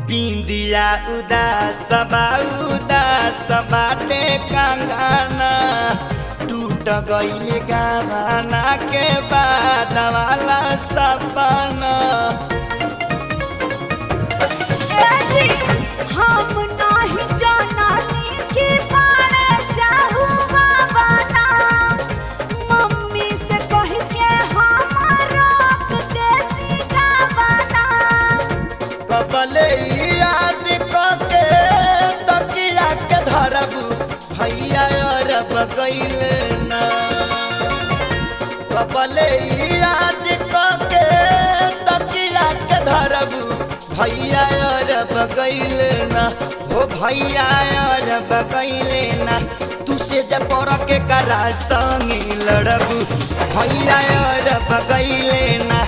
बिंदिया उदास बाटे कंगना टूट गइले गावाना के बाद वाला सपना। हम नहीं जानली कि बारे जाहू बाबा मम्मी से कह के हम रोक देती गावाना। कबले याद के तकिया के धरबू भैया अरब गइले ना। कबले याद के तकिया के धरबू भैया अरब गइले ना। हो भैया अरब गइले ना। तुसे जब पर के करा संगी लड़बू भैया अरब गइले ना।